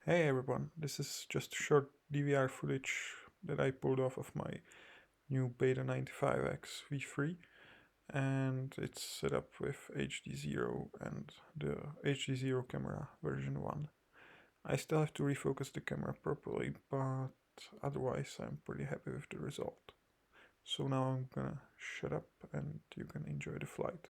Hey everyone, this is just short DVR footage that I pulled off of my new Beta95x V3, and it's set up with HDZero and the HDZero camera version 1. I still have to refocus the camera properly, but otherwise I'm pretty happy with the result. So now I'm gonna shut up and you can enjoy the flight.